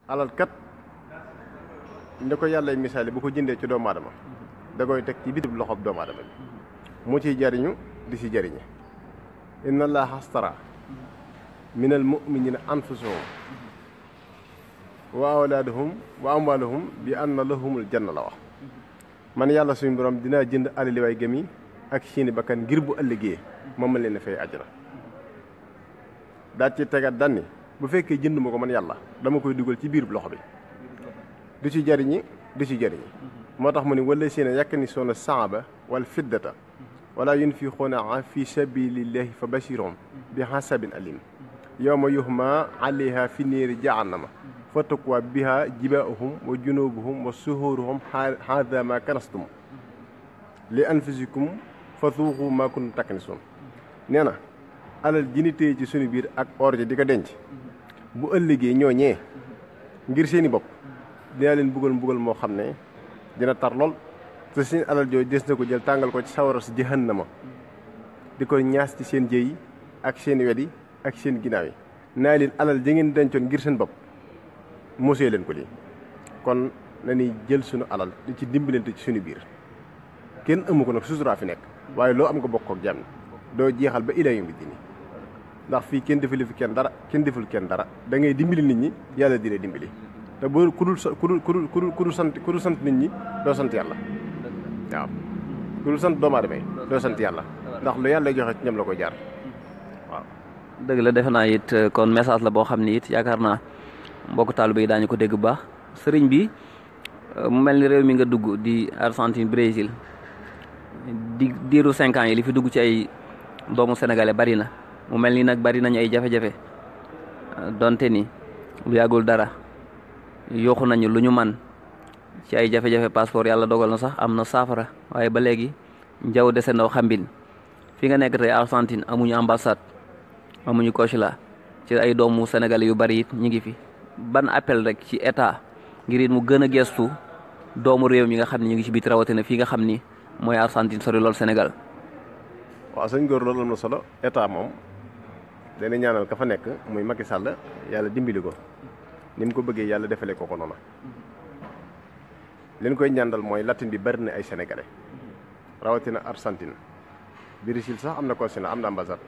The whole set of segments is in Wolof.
alal kat ni ko yàlla misaali bu ko jëndee ci doomu aadama da koy teg ci bitib loxob doomu aadama bi mu ciy jariñu di ci jariñe inna allaha astara minal mu'minina anfusahum wa awlaadahum wa amwaalahum bi anna lahumul janna la wax man yàlla suñu borom dinaa jënd alali waay gëm yi ak seeni bakkan ngir bu ëllëgee ma mën leen a fay àjjana daal ci tegaat danni bu fekkee jënd ma ko man yàlla dama koy dugal ci biir loxo bi du ci jariñi du ci jariñi moo tax mu ne wala seen yàkk soona saaba wal fiddata wala yunfiquuna fi sabilillahi fa bashirhum bi hasabin alim yawma yuhma alayha fi niiri jahannama fa tukwaa biha jibaahum wa junubuhum wa suhuruhum hadha ma kanastum li anfusikum fa zuuqu ma kuntum taknisun nee na alal ji ni téye ci sunu biir ak or ji di ko denc bu ëllëgee ñooñee ngir seeni bopp dinaa leen mbugal moo xam ne dina tar lool te seen alal jooju des na ko jël tàngal ko ci sawara si jahannama di ko ñaas ci seen jëy ak seen wedi ak seen ginnaaw yi naa leen alal ji ngeen dencoon ngir seen bopp mosee leen ko lii kon nañuy jël sunu alal di ci dimbalante ci sunu biir kenn amu ko nag suturaa fi nekk waaye loo am nga bokk ak jàmm doo jeexal ba ilaa yawmi diini ndax fii kenn defali fi kenn dara kenn deful kenn dara da ngay dimbali nit ñi yàlla di la dimbali te boo ku dul sant nit ñi doo sant yàlla waaw ku dul sant doomu aadama yi doo sant yàlla ndax lu yàlla joxe ci ñoom la koy jaar waaw. dëgg la defe naa it kon message la boo xam ni it yaakaar naa mbokk taalibe yi daañu ko dégg bu baax sëriñ bi mu mel ni réew mi nga dugg di Argentine Brésil di diiru 5 ans yi li fi dugg ci ay doomu sénégalais bari na mu mel ni nag bari nañu ay jafe-jafe donte ni lu yàggul dara yokku nañu lu ñu man ci ay jafe-jafe passeport yàlla dogal na sax am na saafara waaye ba léegi njaw dese ndaw xambin fi nga nekk tey Argentine amuñu ambassade amuñu consulat ci ay doomu sénégalais yu bari it ñu ngi fi ban appel rek ci état ngir it mu gën a gestu doomu réew mi nga xam ne ñu ngi ci biit rawatina fii nga xam ni mooy Argentine sori lool Sénégal. waaw sëñ góor loolu am na solo état moom dana ñaanal ka fa nekk muy Macky Sall yàlla dimbali ko ni mu ko bëggee yàlla defalee ko noonu leen koy ñaandal mooy latin bi bari na ay sénégalais rawatina Argentine Brésil sax am na consulat am na ambassade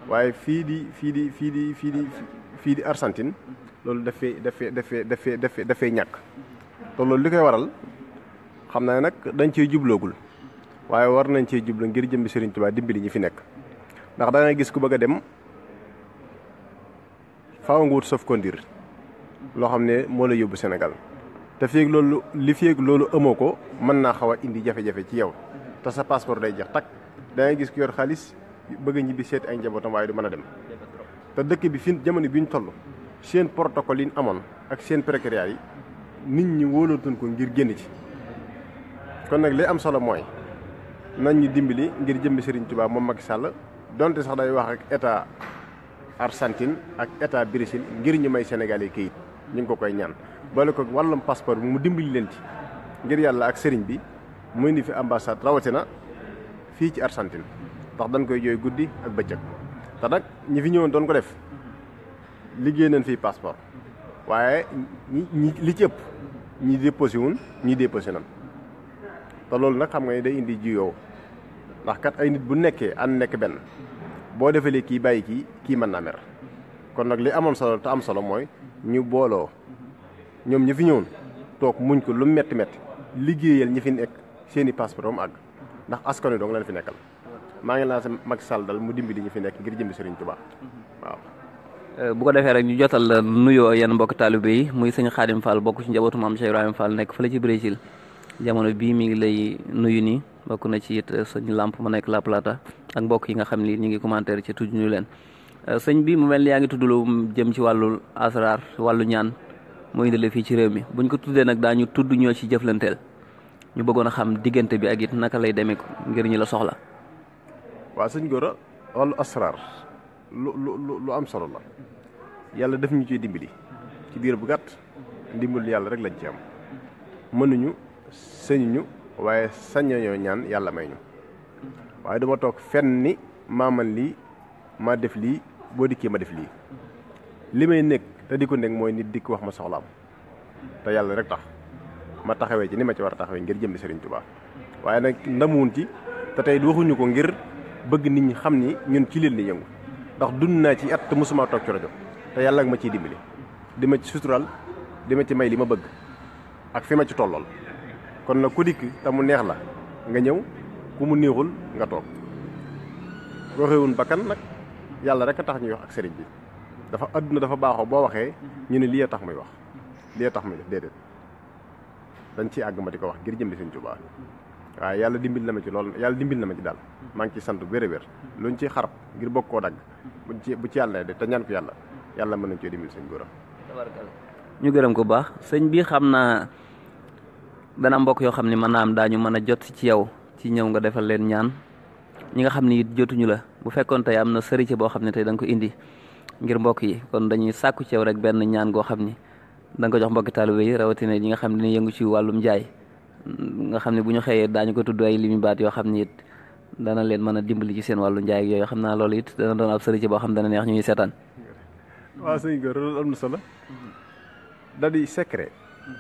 waaye fii di Argentine loolu dafay ñàkk te loolu li koy waral xam naa nag dañ cee jubloogul waaye war nañ cee jublu ngir jëmbi Serigne Touba dimbali ñi fi nekk ndax da ngay gis ku bëgg a dem faaw nga wut sauf-conduire loo xam ne moo la yóbbu Sénégal te feeg loolu amoo ko mën naa xaw a indi jafe-jafe ci yow te sa passeport day jeex takk da ngay gis ku yor xaalis bëgg a ñibbi seeti ay njabootam waaye du mën a dem te dëkk bi fi jamono bi ñu toll seen protocole yi ñu amoon ak seen précaires yi nit ñi wóolootuñ ko ngir génn ci kon nag li am solo mooy nañ ñu dimbali ngir jëmbi Serigne Touba moom Macky Sall donte sax day wax ak état Argentine ak état Brésil ngir ñu may Sénégal yi kayit ñu ngi ko koy ñaan boole ko wàllum passeport bi mu dimbali leen ci ngir yàlla ak Serigne bi mu indi fi ambassade rawatina fii ci Argentine ndax dañ koy jooy guddi ak bëccëg te nag ñi fi ñëwoon doon ko def liggéey nañ fii passeport waaye ñi li ci ëpp ñi déposé wun ñi déposé nañ te loolu nag xam nga ne day indi jiyoo ndax kat ay nit bu nekkee ànd nekk benn boo defalee kii bàyyi kii mën naa mer kon nag li amoon solo te am solo mooy ñu booloo ñoom ñi fi ñëwoon toog muñ ko lu metti liggéeyal ñi fi nekk seeni passeport am àgg ndax askan wi dong leen fi nekkal maa ngi lancé Macky Sall dal mu dimbali ñi fi nekk ngir jëmbi Serigne Touba waaw. bu ko defee rek ñu jotal la nuyoo yenn mbokk taalibe yi muy sëñ Khadim Fall bokk ci njabootu maam Cheikh Ibrahima Fall nekk fële ci Brésil jamono bii mi ngi lay nuyu nii bokk na ci it sëñ Lamp ma nekk La Plata ak mbokk yi nga xam ni ñu ngi commentaire ci tudd ñu leen sëñ bi mu mel ni yaa ngi tudd lu jëm ci wàllu asrar wàllu ñaan muy indi la fii ci réew mi buñ ko tuddee nag daañu tudd ñoo ci jëflanteel ñu bëggoon a xam diggante bi ak it naka lay demee ngir ñu la soxla. waaw sëñ Gora wàllu asrar lu am solo la yàlla def ñu ciy dimbali ci diir bu gàtt ndimbal yàlla rek lañ ci am mënuñu sëñuñu waaye saññoo ñaan yàlla may ñu waaye dama toog fenn ni maa man lii maa def lii boo dikkee ma def lii li may nekk te di ko nekk mooy nit dikk wax ma soxlaam te yàlla rek tax ma taxawee ci ni ma ci war a taxawee ngir jëmmi Serigne Touba waaye nag ndamuwun ci te tey waxuñu ko ngir bëgg nit ñi xam ni ñun ci leen di yëngu ndax dund naa ci at te mosuma toog ci rajo te yàlla ak ma ciy dimbali di ma ci sutural di ma ci may li ma bëgg ak fi ma ci tollool kon nag ku dikk te mu neex la nga ñëw ku mu neexul nga toog waxewun bakkan nag yàlla rek a tax ñuy wax ak sëriñ bi dafa àdduna dafa baaxoo boo waxee ñu ne lii a tax muy wax lii a tax muy def déedéet dañ ciy àgg ma di ko wax ngir jëmbi Sëriñ Tuubaa waaye yàlla dimbil na ma ci lool yàlla dimbil na ma ci daal maa ngi ciy sant wér a wér luñ ciy xarab ngir bokk koo dagg bu ci yàlla de te ñaan ko yàlla mën nañ cee dimbil sëñ góoram ñu gërëm ko baax sëñ bi xam naa dana mbokk yoo xam ne mën naa am daañu mën a jot ci yow ci ñëw nga defal leen ñaan ñi nga xam ne it jotuñu la bu fekkoon tey am na sëriñ boo xam ne tey da nga ko indi ngir mbokk yi kon dañuy sàkku ci yow rek benn ñaan goo xam ni da nga ko jox mbokki taalibe yi rawatina ñi nga xam ne dañuy yëngu ci wàllum njaay nga xam ne bu ñu xëyee daañu ko tudd ay limi baat yoo xam ne it dana leen mën a dimbali ci seen wàllu njaay ak yooyu xam naa loolu it dana doon ab sëriñ boo xam dana neex ñuy seetaan. waaw sëñ góor loolu am na solo da di secret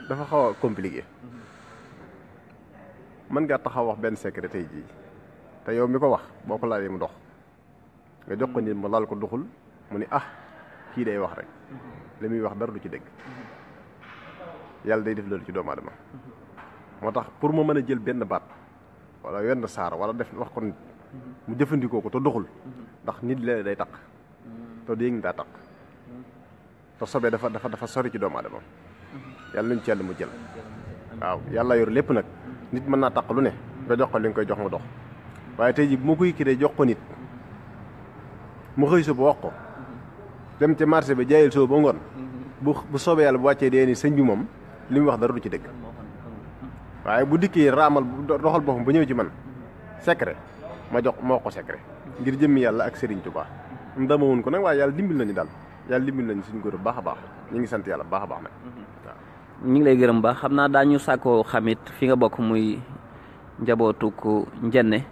dafa xaw a compliqué mën ngaa taxaw wax benn secret tey jii te yow mi ko wax boo ko laalee mu dox nga jox ko nit mu laal ko doxul mu ni kii day wax rek li muy wax dara du ci dégg yàlla day def loolu ci doomu aadama moo tax pour ma mën a jël benn baat wala wenn saar wala def wax ko nit mu jëfandikoo ko te doxul ndax nit leen day taq te du yëg daa taq te sobee dafa sori ci doomu aadama yàlla nañu ci yàlla mu jël waaw yàlla yor lépp nag nit mën naa taq lu ne nga jox ko li nga koy jox mu dox waaye tey ji bu ma koy kiree jox ko nit mu xëy suba wax ko dem ca marché bi jaayil soo ba ngoon bu soobee yàlla bu wàccee dee ni sëñ bi moom li muy wax dara du ci dëgg waaye bu dikkee raamal doxal boppam ba ñëw ci man secret ma wax ko secret ngir jëmmi yàlla ak Serigne Touba mu dama woon ko nag waaye yàlla dimbil nañu daal yàlla dimbil nañu suñu góor baax a baax ñu ngi sant yàlla baax a baax nag waaw ñu ngi lay gërëm baax xam naa daañu sàkkoo xamit fi nga bokk muy njabootu ko njenne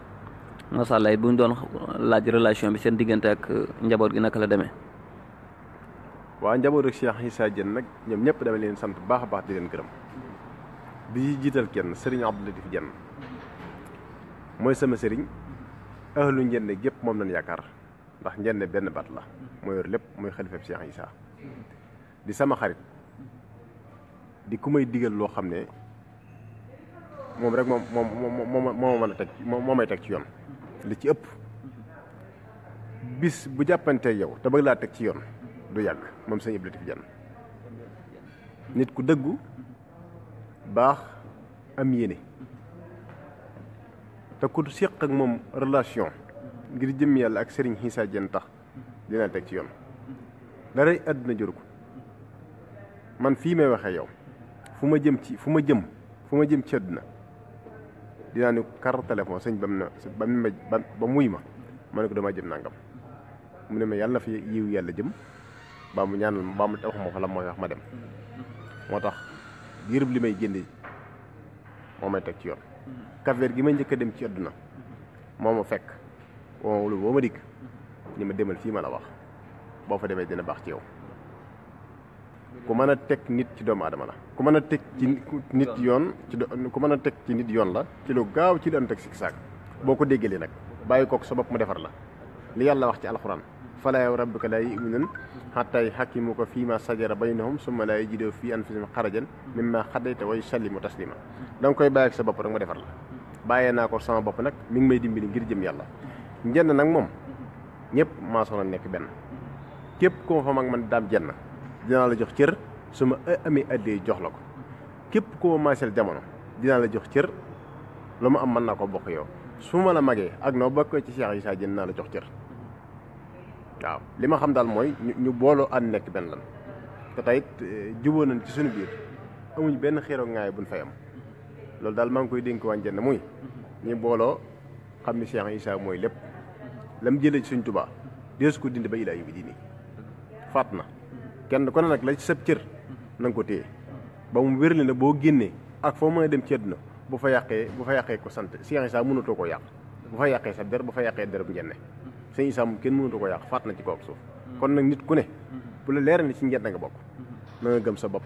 macha allah bu ñu doon laaj relation bi seen diggante ak njaboot gi naka la demee. waaw njaboot ak Cheikh Issa Diène nag ñoom ñëpp dama leen sant baax a baax di leen gërëm di jiital kenn Serigne Abdou Latif Diène mooy sama Serigne ahlu njenne gépp moom lañ yaakaar ndax njenne benn baat la moo yor lépp mooy xalifa Cheikh Issa di sama xarit di ku may digal loo xam ne moom rek moo mën a teg moo may teg ci yoon li ci ëpp bis bu jàppanteeg yow te bëgg laa teg ci yoon du yàgg moom sëñ Abdou Latif Diène nit ku dëggu baax am yéene te ku séq ak moom relation ngir jëm yàlla ak Serigne Issa Diène tax dina teg ci yoon daray àdduna jëru ko man fii may waxee yow fu ma jëm ci àdduna dinaa ni kar téléphone sëñ ba muy ma ne ko damaa jëm nangam mu ne ma yàlla na fi yiw yàlla jëm baa mu ñaanal baa mu wax ma fa la mooy wax ma dem moo tax diirub li may génne moo may teg ci yoon Cap-Vert gi may njëkk a dem ci àdduna moo ma fekk wolu boo ma dikk ñi ma demal fii ma la wax boo fa demee dina baax ci yow ku mën a teg nit ci doomu aadama la ku mën a teg ci nit yoon ku mën a teg ci nit yoon la ci lu gaaw ci lu teg si saak boo ko déggalee nag bàyyi kook sa bopp mu defar la li yàlla wax ci alxuraan falaa rabbika laa yu'minuun hattaa yuhakkimuuka fiimaa shajara baynahum summa laa yajiduu fii anfusihim harajan mimmaa qadayta wa yusallimu tasliimaa da nga koy bàyyi ak sa bopp rek mu defar la bàyyee naa ko sama bopp nag mi ngi may dimbali ngir jëm yàlla njenn nag moom ñëpp maa soxla nekk benn képp ku ma fa mag man daam jenn dinaa la jox cër su ma amee addee jox la ko képp ku ma maaseel jamono dinaa la jox cër lu ma am mën naa ko bokk yow su ma la magee ak noo bokkee ci Cheikh Issa Diène naa la jox cër waaw li ma xam daal mooy ñu booloo ànd nekk benn lan te tayit juboo nañ ci suñu biir amuñ benn xeeroo ngaay buñ fay am loolu daal maa ngi koy dénk waa Njenne muy ñu booloo xam ni Cheikh Issa mooy lépp lam jëlee ci suñ Tuubaa deesu ko dindi ba ilaa yu bi diini faat na kenn ku ne nag la ci sab cër na nga ko téye ba mu wér ne boo génnee ak foo mën a dem ci àdduna bu fa yàqee ko sant Cheikh Issa mënatoo koo yàq bu fa yàqee sa der bu fa yàqee der bu Njenne sëñ Issa moom kenn mënatu ko yàq faat na ci kaw suuf kon nag nit ku ne bu la leeral ni ci njënd nga bokk na nga gëm sa bopp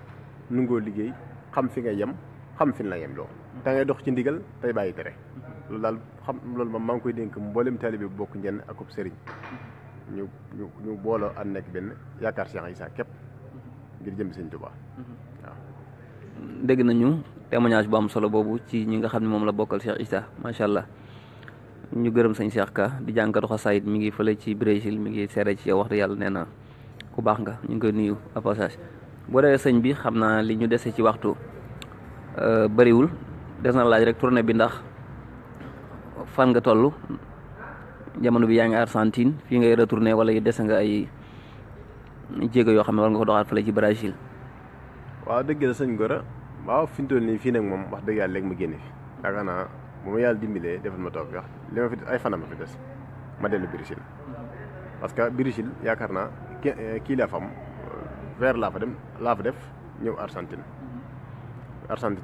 nungoo liggéey xam fi nga yem xam fi la yem loo da ngay dox ci ndigal tey bàyyi tere loolu daal loolu moom maa ngi koy dénk mboolem taalibe bu bokk njenn ak ub sëriñ ñu booloo ànd nekk benn yaakaar Cheikh Issa képp ngir jëm Sëñ Tuubaa waaw. dégg nañu témoignage bu am solo boobu ci ñi nga xam ne moom la bokkal Cheikh Issa macha allah ñu gërëm sëñ Cheikh Ka di jànkatu xasaayit mi ngi fële ci Brésil mi ngi seere ci yow wax dëgg yàlla nee na ku baax nga ñu ngi koy nuyu à passage. boo dee sëñ bi xam naa li ñu dese ci waxtu bëriwul des na laaj rek tournée bi ndax fan nga toll jamono bi yaa ngi Argentine fii ngay retourné wala yi dese nga ay jéego yoo xam ne war nga ko doxaat fële ci Brésil. waaw dëgg la sëñ Gora waaw fi ñu toll nii fii nag moom wax dëgg yàlla léegi ma génne fi yaakaar naa bu ma yàlla dimbalee defal ma toog li ma fi ay fanam fi des ma dellu Brésil parce que Brésil yaakaar naa kii laa fa am weer laa fa def ñëw Argentine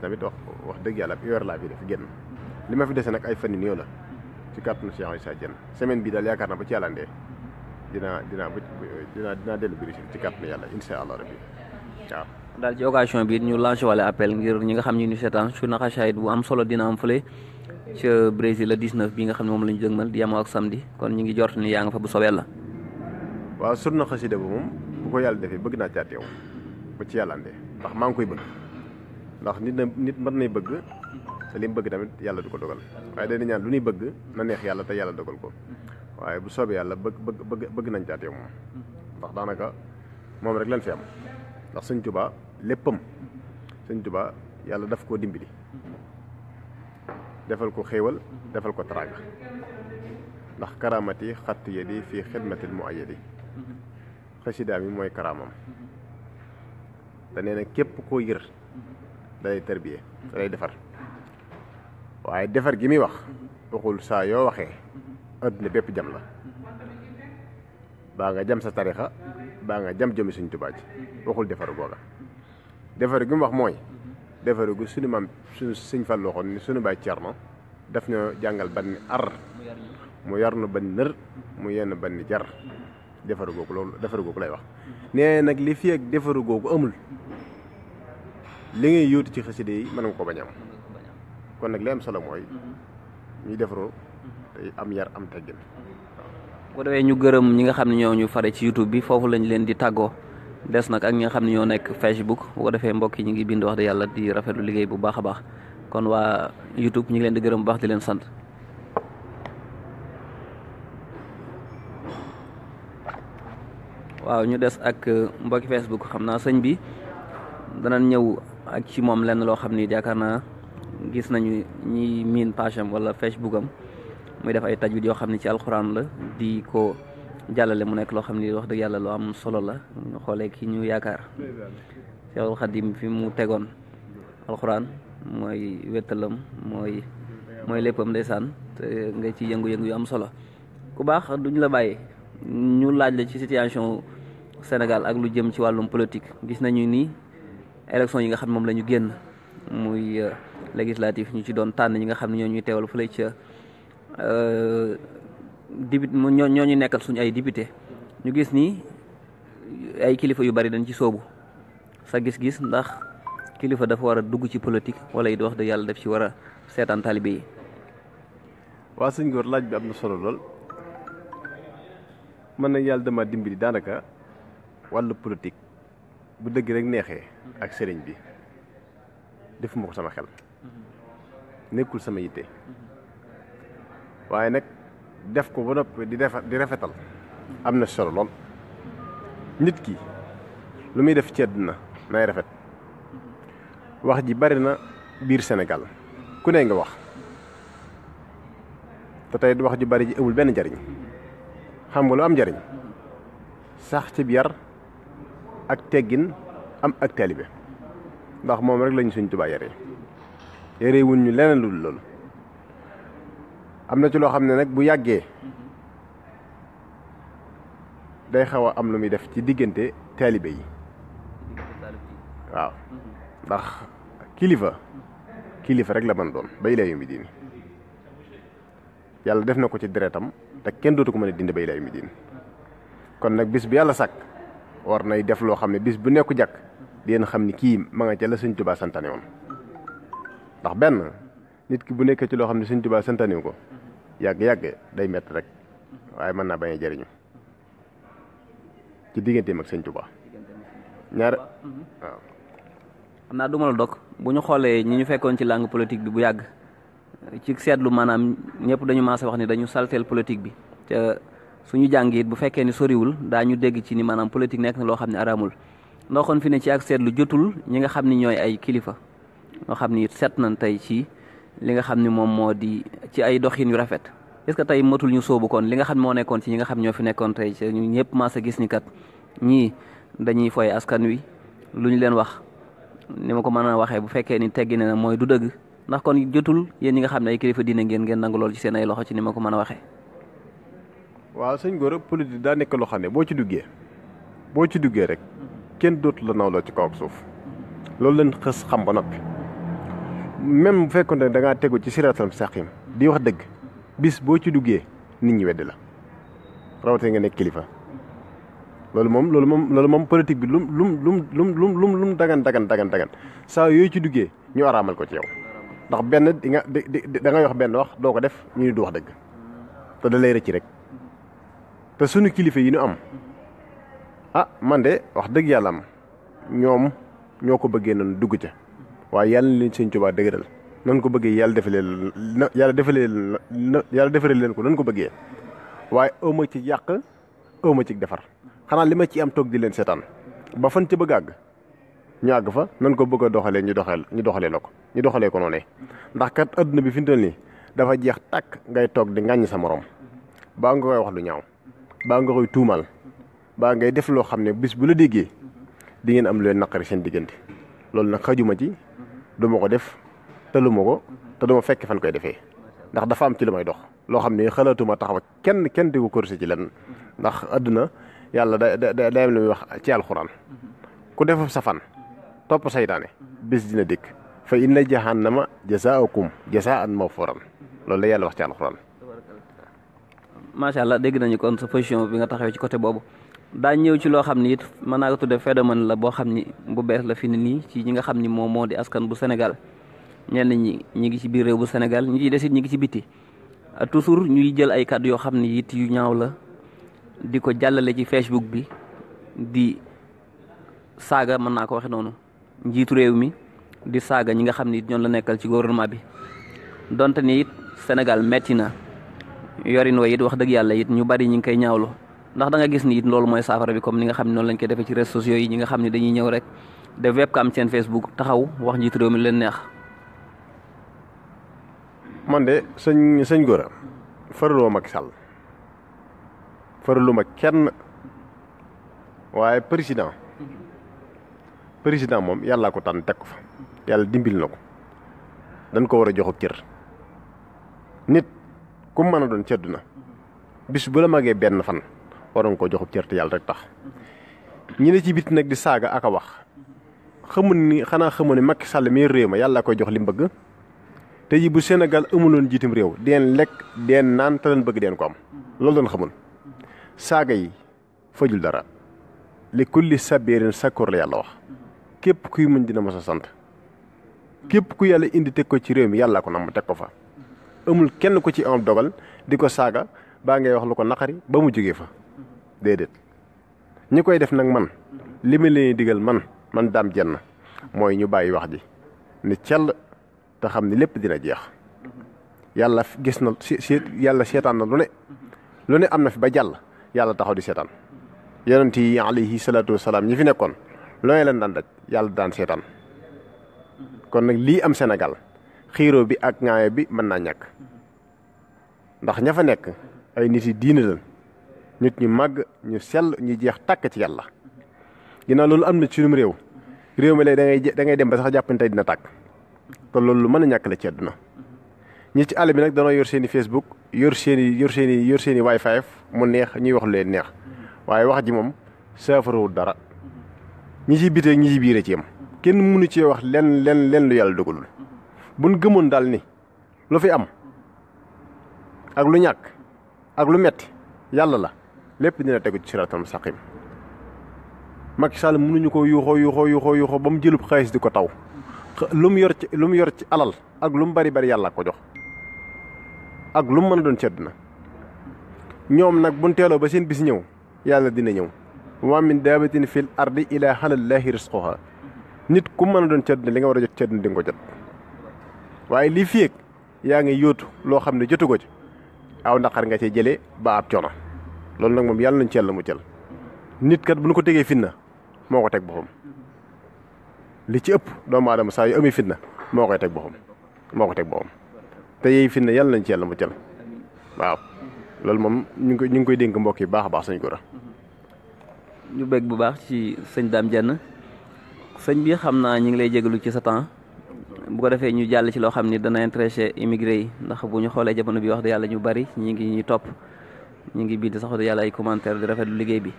tamit wax dëgg yàlla weer laa fi def génn li ma fi dese nag ay fan yu néew la ci kàttanu Cheikh Issa Diène semaine bi daal yaakaar naa ba ci yàllandee dinaa dellu Brésil ci kàttanu yàlla insha allah rabbi waaw. daal ci occasion bi ñu lancé wale appel ngir ñi nga xam ne ñu seetaan su na xasaayit bu am solo dina am fële ca Brésil le 19 bi nga xam ne moom la ñu dëgmal di yemoo ak samedi kon ñu ngi jort ni yaa nga fa bu soobee la. waaw surna xasida ba moom bu ko yàlla defee bëgg naa caa teew ba ci yàllandee ndax maa ngi koy bëgg ndax nit mën nay bëgg te li mu bëgg tamit yàlla du ko dogal waaye dañu ñaan lu ñuy bëgg na neex yàlla te yàlla dogal ko waaye bu soobee yàlla bëgg nañ caa teew moom ndax daanaka moom rek lañ fi am ndax Sëñ Tuubaa léppam Sëñ Tuubaa yàlla daf koo dimbali defal ko xéewal defal ko teraanga ndax karaamati xattu yadi fii xidmatil muayyadi xasida mi mooy karaamam te nee na képp koo yër dalay tarbiyee dalay defar waaye defar gi muy wax waxul saa yoo waxee adduna bépp jam la baa nga jam sa tarixa baa nga jam jëmi Sëñ Tuubaa ji waxul defaru googa defaru gi mu wax mooy defaru gu suñu maam suñu Sëñ Fallu waxoon ni suñu baay Cerno daf ñoo jàngal ban ni ar mu yar nu ban nër mu yenn ban ni jar defaru googu lay wax nee nag li fi ak defaru googu amul li ngay yóotu ci xaside yi mën nga ko bañ am kon nag li am solo mooy ñuy defaroo te am yar am teggin. bu defee ñu gërëm ñi nga xam ne ñoo ñu fare ci YouTube bi foofu lañ leen di tàggoo des nag ak ñi nga xam ne ñoo nekk Facebook bu ko defee mbokk yi ñu ngi bind wax de yàlla di rafetlu liggéey bu baax a baax kon waa YouTube ñu ngi leen di gërëm bu baax di leen sant. waaw ñu des ak mbokki Facebook xam naa sëñ bi danañ ñëw ak ci moom lenn loo xam ni yaakaar naa gis nañu ñi miin page am wala Facebook am muy def ay tajwid yoo xam ne ci alxuraan la di ko jàllale mu nekk loo xam ni wax dëgg yàlla lu am solo la ñu xoolee ki ñu yaakaar Seexul Xadim fi mu tegoon alxuraan mooy wéttalam mooy léppam ndeysaan te nga ci yëngu-yëngu yu am solo ku baax duñ la bàyyi ñu laaj la ci situation Sénégal ak lu jëm ci wàllum politique gis nañu ni élection yi nga xam ne moom la ñu génn muy législatif ñu ci doon tànn ñi nga xam ne ñoo ñuy teewal fële ca député ñoo ñu nekkal suñu ay député ñu gis ni ay kilifa yu bari dañ ci soobu sa gis-gis ndax kilifa dafa war a dugg ci politique wala it wax dëgg yàlla daf ci war a seetaan taalibe yi. waa sëñ Góor laaj bi am na solo lool man nag yàlla dama dimbali daanaka wàllu politique bu dëgg rek neexee ak sëriñ bi defuma ko sama xel nekkul sama yitte waaye nag def ko ba noppi di rafetal am na solo lool nit ki lu muy def ci àddina nay rafet wax ji bari na biir Sénégal ku ne nga wax te tey wax ju bari ji amul benn njariñ xam nga lu am njariñ sax ci yar ak teggin am ak taalibe ndax moom rek lañu Sëñ Tuubaa yaree wuñ ñu leneen lu loolu am na ci loo xam ne nag bu yàggee day xaw a am lu muy def ci diggante taalibe yi waaw ndax kilifa rek la mën doon ba ilaa yawmi diin yàlla def na ko ci deretam te kenn dootu ko mën a dindi ba ilaa yawmi diin kon nag bis bu yàlla sàkk war nay def loo xam ne bis bu nekku jàkk di ngeen xam ni kii ma nga ca la Sëñ Tuubaa santane woon ndax benn nit ki bu nekkee ci loo xam ne Sëñ Tuubaa santane ko yàgg-yàgg day métti rek waaye mën naa bañ a jëriñu ci digganteem ak Sëñ Tuubaa ñaar waaw. xam naa duma la dog bu ñu xoolee ñi ñu fekkoon ci langue politique bi bu yàgg ci seetlu maanaam ñëpp dañu maase wax ni dañu salteel politique bi te suñu jàng it bu fekkee ni soriwul daañu dégg ci ni maanaam politique nekk na loo xam ne araamul noo xoon fi ne ci ak seetlu jotul ñi nga xam ni ñooy ay kilifa ñoo xam ni seet nañ tey ci li nga xam ni moom moo di ci ay doxin yu rafet est-ce que tey matul ñu sóobu kon li nga xam moo nekkoon ci ñi nga xam ñoo fi nekkoon tey ci ñu ñëpp maase gis ni kat ñii dañuy foy askan wi lu ñu leen wax ni ma ko mën a waxee bu fekkee ni teggi ne na mooy du dëgg ndax kon jotul yéen ñi nga xam ne ay kilifa diine ngeen nangu lool ci seen ay loxo ci ni ma ko mën a waxee. waaw sëñ Gora politique daa nekk loo xam ne boo ci duggee rek kenn dootu la nawloo ci kaw ak suuf loolu lañ xës xam ba noppi même bu fekkoon ne da ngaa tegu ci siraatal mustaqim di wax dëgg bis boo ci duggee nit ñi weddi la rawatina nga nekk kilifa. loolu moom politique bi lum dagan saa yooyu ci duggee ñu araamal ko ci yow ndax benn da ngay wax benn wax doo ko def ñu ni du wax dëgg te da lay rëcc rek te sunu kilifa yi ñu am man de wax dëgg yàlla am ñoom ñoo ko bëggee noonu dugg ca waaye yàlla na leen Sëñ Tuubaa dëgëral nan ko bëggee yàlla defalee leen ko nan ko bëggee waaye ëwma ci yàq ëwma ci defar xanaa li ma ci am toog di leen seetaan ba fan ca bëgg àgg ñu àgg fa nan ko bëgg a doxalee ñu doxalee ko noonu ndax kat adduna bi fi mu toll nii dafa jeex tàkk ngay toog di ŋàññ sa morom baa nga koy wax lu ñaaw baa nga koy tuumal baa ngay def loo xam ne bis bu la déggee di ngeen am lu leen naqari seen diggante loolu nag xajuma ci duma ko def tëluma ko te duma fekk fan koy defee ndax dafa am ci lu may dox loo xam ne xalaatuma taxaw kenn di ko corrigé ci lenn ndax adduna yàlla da am lu muy wax ci alxuraan ku def safan topp saytaane bis dina dikk fa inna jahannama jasaakum jasaan mawfuran loolu la yàlla wax ci alxuraan. macha allah dégg nañu kon sa position bi nga taxawee ci côté boobu daa ñëw ci loo xam ni it mën naa ko tuddee phénomène la boo xam ni bu bees la fi ne nii ci ñi nga xam ni moom moo di askan bu Sénégal ñenn ñi ngi ci biir réew bu Sénégal ñi ciy des it ñi ngi ci biti toujours ñuy jël ay kàddu yoo xam ni it yu ñaaw la di ko jàllale ci Facebook bi di saaga mën naa ko waxe noonu njiitu réew mi di saaga ñi nga xam ni it ñoom la nekkal ci gouvernement bi donte ni it Sénégal metti na yorin wa it wax dëgg yàlla it ñu bari ñi ngi koy ñaawlu ndax da nga gis ni it loolu mooy saafara bi comme ni nga xam ne noonu lañ koy defee ci réseaux sociaux yi ñi nga xam ne dañuy ñëw rek def webcam seen Facebook taxaw wax njiitu réew mi leen neex. man de sëñ Gora faraloo Macky Sall faraluma kenn waaye président moom yàllaa ko tànn teg ko fa yàlla dimbil na ko dañ ko war a joxub cër nit ku mën a doon ci àdduna bis bu la magee benn fan waroon ko joxub cër te yàlla rek tax ñi ne ci biti nag di saaga ak a wax xanaa xamu ni Macky Sall mi réew ma yàlla koy jox li mu bëgg te yi bu Sénégal amuloon jiitum réew deen lekk deen naan te leen bëgg deen ko am loolu doon xamul saaga yi fajul dara li kulli sabirin sakkoor la yàlla wax képp kuy mën dina mos a sant képp ku yàlla indi teg ko ci réew mi yàllaa ko nam teg ko fa amul kenn ko ci am dogal di ko saaga baa ngay wax lu ko naqari ba mu jógee fa déedéet ñi koy def nag man li ma leen digal man Dame Diène mooy ñu bàyyi wax ji ni cell te xam ni lépp dina jeex yàlla gis na yàlla seetaan na lu ne am na fi ba jàll yàlla taxaw di seetaan yonent yi alayhi salaatu wasalaam ñi fi nekkoon looy leen daan daj yàlla daan seetaan kon nag lii am Sénégal xiiroo bi ak ŋaayo bi mën naa ñàkk ndax ña fa nekk ay nit yi diine lañ nit ñu màgg ñu sell ñu jeex tàkk ci yàlla ginnaaw loolu am na ci suñu réew mi lay da ngay dem ba sax jàppante dina tàkk te loolu lu mën a ñàkk la ci àdduna ñi ci àll bi nag danoo yor seen i Facebook yor seen i Wi-Fi mu neex ñuy wax lu leen neex waaye wax ji moom saafarawul dara ñi ci bitee ñi ci biire ci yam kenn mënu cee wax len lu yàlla dogalul buñ gëmoon daal ni lu fi am ak lu ñàkk ak lu metti yàlla la lépp dina tegu ci siraatal mustaqim Macky Sall mënuñu ko yuuxoo ba mu jëlub xaalis di ko taw lu mu yor ci alal ak lu mu bari yàlla ko jox ak lu mu mën a doon cedd na ñoom nag buñ teeloo ba seen bis ñëw yàlla dina ñëw wa min daabatin fil ardi ilaa alallaahi rizquhaa nit ku mën a doon cedd na li nga war a jot cedd na di nga ko jot waaye lii fii yaa ngi yóotu loo xam ne jotu ko ci aw naqar nga cee jëlee ba ab coono loolu nag moom yàlla nañ ci yàlla mu cel nit kat bu ñu ko tegee fitna moo ko teg boppam li ci ëpp doomu aadama saa yu amee fitna moo koy teg boppam te yey fitna yàlla nañ ci yàlla mu cel waaw loolu moom ñu ngi koy dénk mbokk yi baax a baax sëñ Gora. ñu bëgg bu baax ci sëñ Dame Diène sëñ bi xam naa ñu ngi lay jégalu ci sa temps bu ko defee ñu jàll ci loo xam ni dana intéressé immigré yi ndax bu ñu xoolee jamono bi wax dëgg yàlla ñu bari ñi ngi ñuy topp ñu ngi bind sax dëgg yàlla ay commentaire di rafetlu liggéey bi.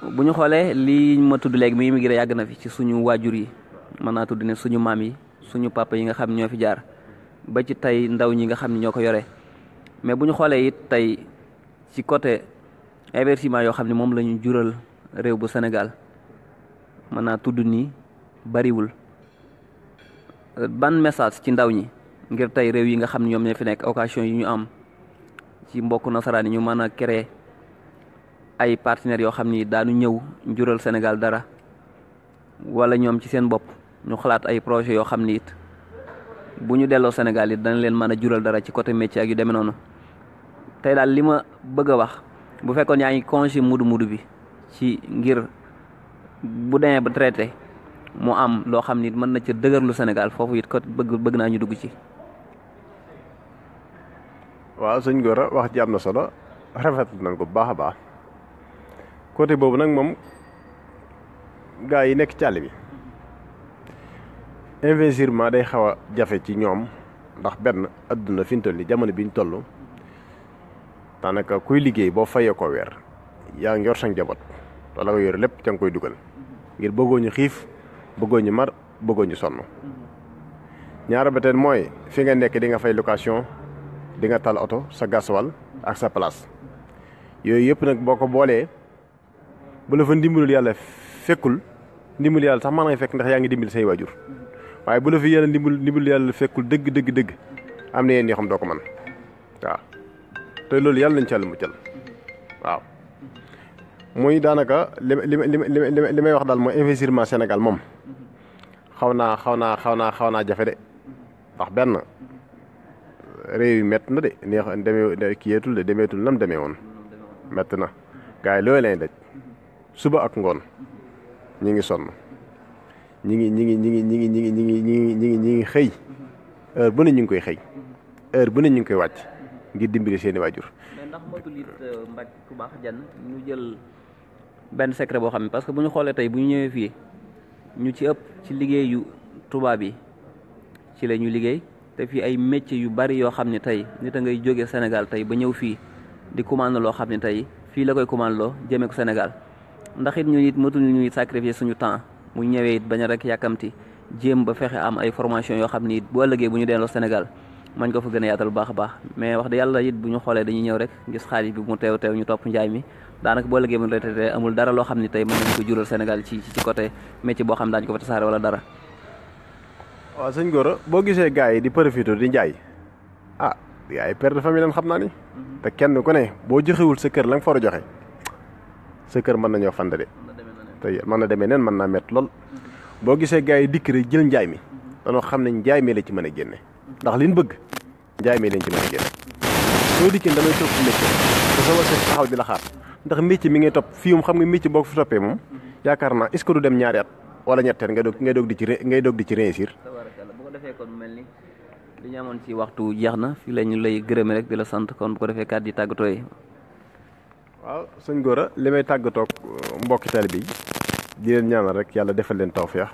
bu ñu xoolee lii ma tudd léegi mu immigré yàgg na fi ci suñu waajur yi mën naa tudd ne suñu maam yi suñu papa yi nga xam ñoo fi jaar ba ci tey ndaw ñi nga xam ne ñoo ko yore mais bu ñu xoolee it tey ci côté investissement yoo xam ne moom la ñu jural réew bu Sénégal mën naa tudd nii bariwul ban message ci ndaw ñi ngir tey réew yi nga xam ne ñoom ñoo fi nekk occasion yi ñu am ci mbokku nasaraan yi ñu mën a créer ay partenaires yoo xam ni daanu ñëw jural Sénégal dara wala ñoom ci seen bopp ñu xalaat ay projet yoo xam ni it bu ñu delloo Sénégal it dana leen mën a jural dara ci côté métier ak yu demee noonu tey daal li ma bëgg a wax bu fekkoon yaa ngi congé mudu bi ci ngir bu demee ba traité mu am loo xam ni mën na ca dëgërlu Sénégal foofu it ko bëgg naa ñu dugg ci. waaw sëñ Gora wax ji am na solo rafetlu nañ ko bu baax a baax. côté boobu nag moom gaa yi nekk ci àll bi investissement day xaw a jafe ci ñoom ndax benn adduna fi ñu toll nii jamono bi ñu toll daanaka kuy liggéey boo fayee ko weer yaa ngi yor sa njaboot wala nga yor lépp ca nga koy dugal ngir bëggoo ñu xiif bëggoo ñu mar bëggoo ñu sonn ñaara ba tey mooy fi nga nekk di nga fay location di nga tal oto sa gasoil ak sa place yooyu yëpp nag boo ko boolee. bu la fa ndimbalul yàlla fekkul ndimbalul yàlla sax mën ngay fekk ndax yaa ngi dimbali say waajur waaye bu la fi yàlla ndimbalul yàlla fekkul dëgg am na yéen yoo xam doo ko mën waaw te loolu yàlla nañ ci yàlla mu jël waaw. muy daanaka li may wax daal mooy investissement Sénégal moom xaw naa jafe de ndax benn réew yi métti na de neex demee kiyeetul de demeetul nam demee woon métti na gars yi loolu lañ daj. suba ak ngoon ñi ngi sonn ñi ngi xëy heure bu ne ñu ngi koy xëy heure bu ne ñu ngi koy wàcc ngir dimbali seeni waajur. mais ndax motul it Mbacke ku baax Diène ñu jël benn secret boo xam ne parce que bu ñu xoolee tey bu ñu ñëwee fii ñu ci ëpp ci liggéeyu tubaab yi ci la ñu liggéey te fii ay métiers yu bari yoo xam ne tey nit a ngay jóge Sénégal tey ba ñëw fii di commande loo xam ne tey fii la koy commande loo jëmee ko Sénégal. ndax it ñu it matul ñuy sacrifier suñu temps mu ñëwee it bañ a rek yàkkamti jéem ba fexe am ay formation yoo xam ni it bu ëllëgee bu ñu delloo Sénégal mañ ko fa gën a yaatal bu baax a baax mais wax dëgg yàlla it bu ñu xoolee dañuy ñëw rek gis xaalis bi mu teew ñu topp njaay mi daanaka bu ëllëgee bu ñu retraité amul dara loo xam ni tey mën nañ ko jural Sénégal ci côté métier boo xam daañu ko fa tasaare wala dara. waaw sëñ Gora boo gisee gars yi di profité di njaay gars yi père de famille lan xam naa ni te kenn ku ne boo joxewul sa kër la nga fa war a joxe sa kër mën nañoo fand de te mën na demee neen mën naa métti lool boo gisee gars yi dikk rek jël njaay mi danoo xam ne njaay mi la ci mën a génne ndax liñ bëgg njaay mi lañ ci mën a génne soo dikkee damay topp métier te sa wërsëg taxaw di la xaar ndax métier mi ngay topp fii moom xam nga métier boo ko fi toppee moom yaakaar naa est-ce que du dem ñaari at wala ñetteel ngay doog di ci réussir. bu ko defee kon mel ni li ñu amoon ci waxtu jeex na fii la ñu lay gërëme rek di la sant kon bu ko defee kàddu yi tàggatoo yi. waaw sëñ Gora li may tàggatoo mbokki taalibe bi di leen ñaanal rek yàlla defal leen tawfeex